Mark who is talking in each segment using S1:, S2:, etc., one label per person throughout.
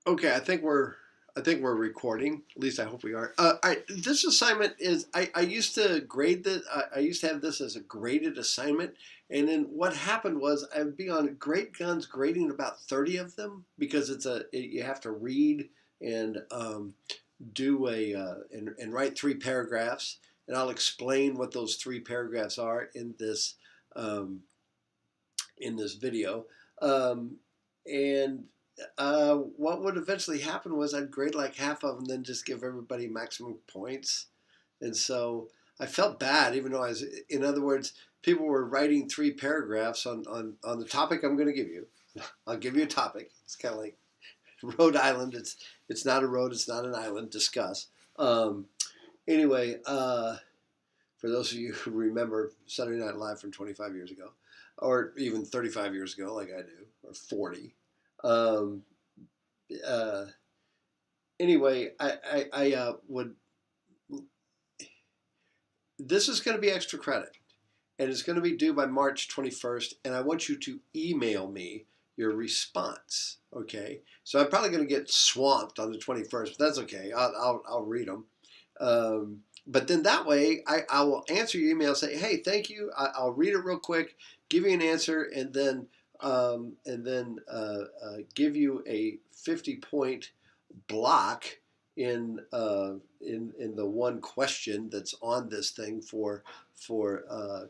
S1: Okay, I think we're recording. At least I hope we are. This assignment is I used to grade this. I used to have this as a graded assignment, and then what happened was I'd be on Great Guns grading about 30 of them because you have to read and do and write three paragraphs, and I'll explain what those three paragraphs are um, in this video. Um, and what would eventually happen was I'd grade like half of them, then just give everybody maximum points. And so I felt bad, even though in other words, people were writing three paragraphs on the topic I'm going to give you. I'll give you a topic. It's kind of like Rhode Island. It's not a road. It's not an island. Discuss. Um, anyway, for those of you who remember Saturday Night Live from 25 years ago, or even 35 years ago, like I do, or 40. Um, uh, anyway, I would. This is going to be extra credit, and it's going to be due by March 21st. And I want you to email me your response. Okay, so I'm probably going to get swamped on the 21st, but that's okay. I'll read them. But then that way, I will answer your email, say, hey, thank you. I'll read it real quick, give you an answer, and then give you a 50-point block in the one question that's on this thing for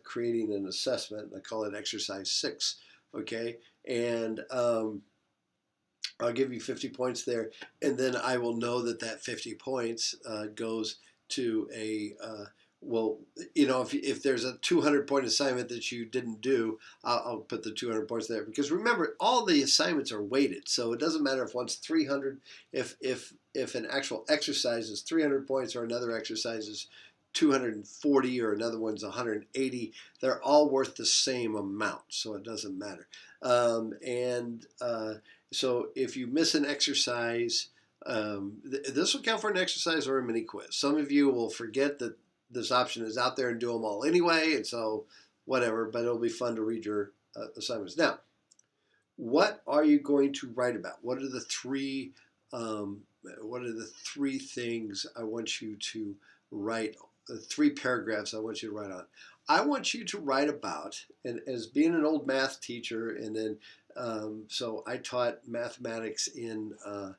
S1: creating an assessment. I call it exercise 6. Okay, and I'll give you 50 points there, and then I will know that 50 points goes to well, if there's a 200-point assignment that you didn't do, I'll put the 200 points there. Because remember, all the assignments are weighted, so it doesn't matter if one's 300, if an actual exercise is 300 points or another exercise is 240 or another one's 180. They're all worth the same amount, so it doesn't matter. So if you miss an exercise, this will count for an exercise or a mini quiz. Some of you will forget that this option is out there and do them all anyway, and so whatever, but it'll be fun to read your assignments. Now, what are you going to write about? What are the three things I want you to write, the three paragraphs I want you to write on? I want you to write about, and as being an old math teacher, and then so I taught mathematics in all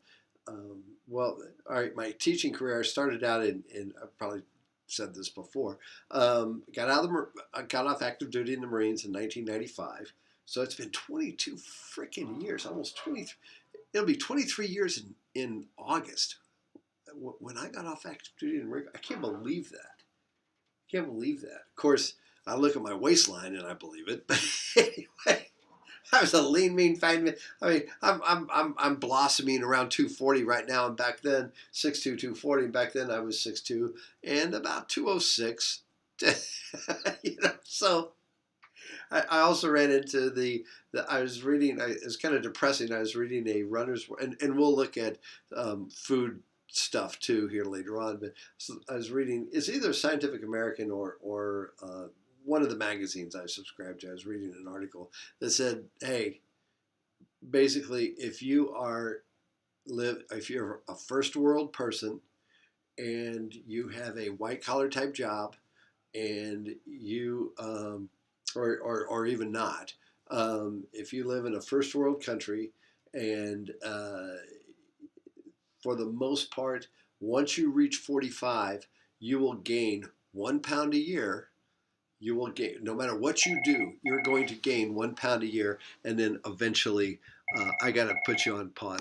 S1: right, my teaching career, I started out in I probably said this before. Got off active duty in the Marines in 1995. So it's been 22 freaking years, almost 23. It'll be 23 years in August. When I got off active duty in the Marines, I can't believe that. Can't believe that. Of course, I look at my waistline and I believe it. But anyway, I was a lean, mean, fine man. I mean, I'm blossoming around 240 right now, and back then 6'2", 240. And back then I was 6'2" and about 206. So I also ran into I was reading. It was kind of depressing. I was reading a runner's, and we'll look at food stuff too here later on. But so I was reading. It's either Scientific American or one of the magazines I subscribe to. I was reading an article that said, "Hey, basically, if you're a first world person and you have a white collar type job, and you or even not, if you live in a first world country and for the most part, once you reach 45, you will gain 1 pound a year. You will gain, no matter what you do, you're going to gain 1 pound a year, and then eventually, I got to put you on pause.